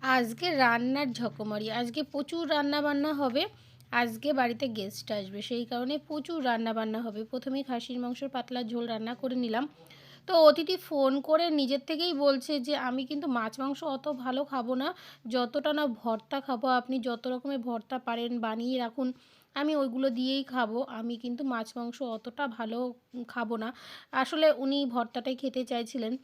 আজকে রান্নার ঝকমারি। আজকে প্রচুর রান্নাবান্না হবে। আজকে বাড়িতে গেস্ট আসবে। সেই কারণে প্রচুর রান্নাবান্না হবে। প্রথমেই খাসির মাংসের পাতলা ঝোল রান্না করে নিলাম। তো অতিথি ফোন করে নিজের থেকেই বলছে যে, "আমি কিন্তু মাছ মাংস অত ভালো খাবো না। যতটা না ভর্তা খাবো, আপনি যত রকমের ভর্তা পারেন বানিয়ে রাখুন। আমি ওইগুলো দিয়েই খাবো। আমি কিন্তু মাছ মাংস অতটা ভালো খাবো না।" আসলে উনি ভর্তাটাই খেতে চাইছিলেন।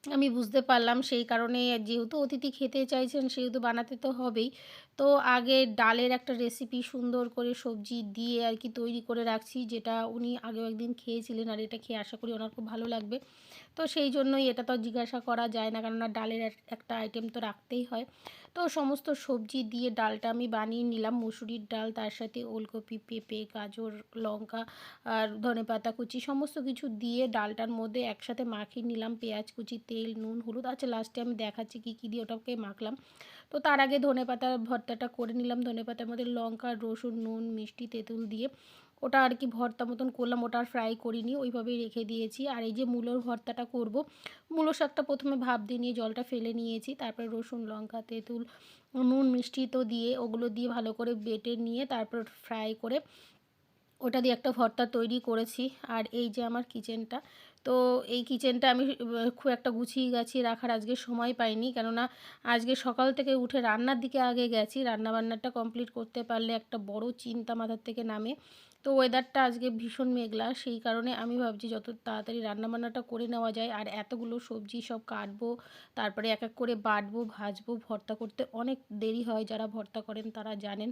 আমি বুঝতে পারলাম, সেই কারণে যেহেতু অতিথি খেতে চাইছেন সেহেতু বানাতে তো হবেই। তো আগে ডালের একটা রেসিপি সুন্দর করে সবজি দিয়ে আর কি তৈরি করে রাখছি, যেটা উনি আগেও একদিন খেয়েছিলেন আর এটা খেয়ে আশা করি ওনার খুব ভালো লাগবে। তো সেই জন্যই এটা তো আর জিজ্ঞাসা করা যায় না, কেননা ডালের একটা আইটেম তো রাখতেই হয়। তো সমস্ত সবজি দিয়ে ডালটা আমি বানিয়ে নিলাম। মুসুরির ডাল, তার সাথে ওলকপি, পেঁপে, গাজর, লঙ্কা আর ধনেপাতা কুচি সমস্ত কিছু দিয়ে ডালটার মধ্যে একসাথে মাখিয়ে নিলাম। পেঁয়াজ কুচি, তেল, নুন, হলুদ, আচ্ছা লাস্টে আমি দেখাচ্ছি কী, কী দিয়ে ওটাকে মাখলাম। তো তার আগে ধনেপাতার ভর্তাটা করে নিলাম। ধনেপাতার মধ্যে লঙ্কা, রসুন, নুন, মিষ্টি, তেঁতুল দিয়ে ওটা আর কি ভর্তা মতন করলাম। ওটা আর ফ্রাই করিনি, ওইভাবেই রেখে দিয়েছি। আর এই যে মূলোর ভর্তাটা করব, মূলো শাকটা প্রথমে ভাপ দিয়ে নিয়ে জলটা ফেলে নিয়েছি। তারপরে রসুন, লঙ্কা, তেঁতুল, নুন, মিষ্টি তো দিয়ে ওগুলো দিয়ে ভালো করে বেটে নিয়ে তারপর ফ্রাই করে ওটা দিয়ে একটা ভর্তা তৈরি করেছি। আর এই যে আমার কিচেনটা, তো এই কিচেনটা আমি খুব একটা গুছিয়ে গাছিয়ে রাখার আজকে সময় পাইনি, কেননা আজকে সকাল থেকে উঠে রান্নার দিকে আগে গেছি। রান্নাবান্নাটা কমপ্লিট করতে পারলে একটা বড় চিন্তা মাথার থেকে নামে। তো ওয়েদারটা আজকে ভীষণ মেঘলা, সেই কারণে আমি ভাবছি যত তাড়াতাড়ি রান্নাবান্নাটা করে নেওয়া যায়। আর এতগুলো সবজি সব কাটবো, তারপরে এক এক করে বাটবো, ভাজবো, ভর্তা করতে অনেক দেরি হয়, যারা ভর্তা করেন তারা জানেন।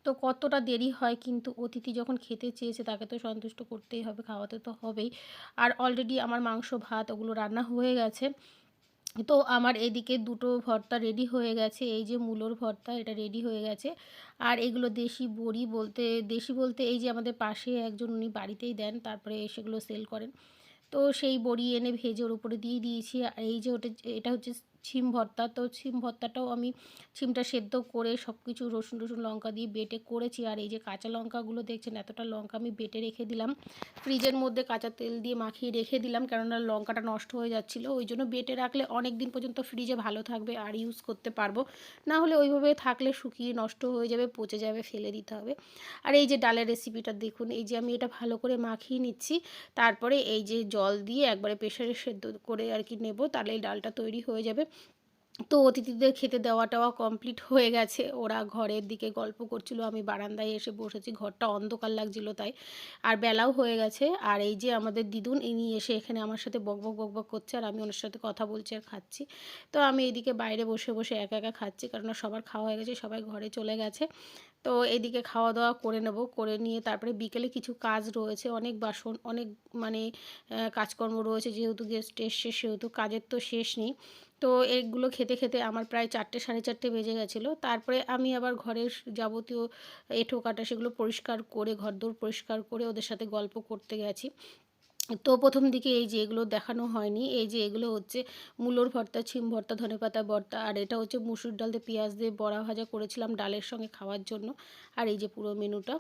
তো কতটা দেরি হয়, কিন্তু অতিথি যখন খেতে চেয়েছে তাকে তো সন্তুষ্ট করতেই হবে, খাওয়াতে তো হবেই। আর অলরেডি আমার মাংস, ভাত ওগুলো রান্না হয়ে গেছে। তো আমার এদিকে দুটো ভর্তা রেডি হয়ে গেছে। এই যে মূলোর ভর্তা, এটা রেডি হয়ে গেছে। আর এগুলো দেশি বড়ি, বলতে দেশি বলতে এই যে আমাদের পাশে একজন উনি বাড়িতেই দেন, তারপরে সেগুলো সেল করেন। তো সেই বড়ি এনে ভেজে ওর উপরে দিয়ে দিয়েছি। আর এই যে এটা হচ্ছে শিম ভর্তা। তো শিম ভর্তাটাও আমি শিমটা সেদ্ধ করে সব কিছু রসুন টসুন লঙ্কা দিয়ে বেটে করেছি। আর এই যে কাঁচা লঙ্কাগুলো দেখছেন, এতটা লঙ্কা আমি বেটে রেখে দিলাম। ফ্রিজের মধ্যে কাঁচা তেল দিয়ে মাখিয়ে রেখে দিলাম, কেননা লঙ্কাটা নষ্ট হয়ে যাচ্ছিলো। ওই জন্য বেটে রাখলে অনেক দিন পর্যন্ত ফ্রিজে ভালো থাকবে আর ইউজ করতে পারবো। না হলে ওইভাবে থাকলে শুকিয়ে নষ্ট হয়ে যাবে, পচে যাবে, ফেলে দিতে হবে। আর এই যে ডালের রেসিপিটা দেখুন, এই যে আমি এটা ভালো করে মাখিয়ে নিচ্ছি। তারপরে এই যে জল দিয়ে একবারে প্রেসারে সেদ্ধ করে আর কি নেব, তাহলে এই ডালটা তৈরি হয়ে যাবে। তো অতিথিদের খেতে দেওয়া-টেওয়া কমপ্লিট হয়ে গেছে। ওরা ঘরের দিকে গল্প করছিল, আমি বারান্দায় এসে বসেছি। ঘরটা অন্ধকার লাগছিল তাই। আর বেলাও হয়ে গেছে। আর এই যে আমাদের দিদুন, ইনি এসে এখানে আমার সাথে বকবক, বকবক করছে আর আমি ওনার সাথে কথা বলছি আর খাচ্ছি। তো আমি এদিকে বাইরে বসে, বসে একা, একা খাচ্ছি, কেননা সবার খাওয়া হয়ে গেছে, সবাই ঘরে চলে গেছে। তো এদিকে খাওয়া-দাওয়া করে নেব। করে নিয়ে তারপরে বিকেলে কিছু কাজ রয়েছে। অনেক বাসন, অনেক মানে কাজকর্ম রয়েছে। যেহেতু গেস্ট এসছে সেহেতু কাজের তো শেষ নেই। তো এগুলো খেতে, খেতে আমার প্রায় ৪টে, ৪:৩০ বেজে গেছিলো। তারপরে আমি আবার ঘরের যাবতীয় এঁঠো-কাটা সেগুলো পরিষ্কার করে, ঘরদোর পরিষ্কার করে ওদের সাথে গল্প করতে গেছি। তো ১ম দিকে এই যে এগুলো দেখানো হয়নি। এই যে এগুলো হচ্ছে মূলোর ভর্তা, শিম ভর্তা, ধনেপাতা ভর্তা, আর এটা হচ্ছে মুসুর ডাল দিয়ে পেঁয়াজ দিয়ে বড়া ভাজা করেছিলাম ডালের সঙ্গে খাওয়ার জন্য। আর এই যে পুরো মেনুটা।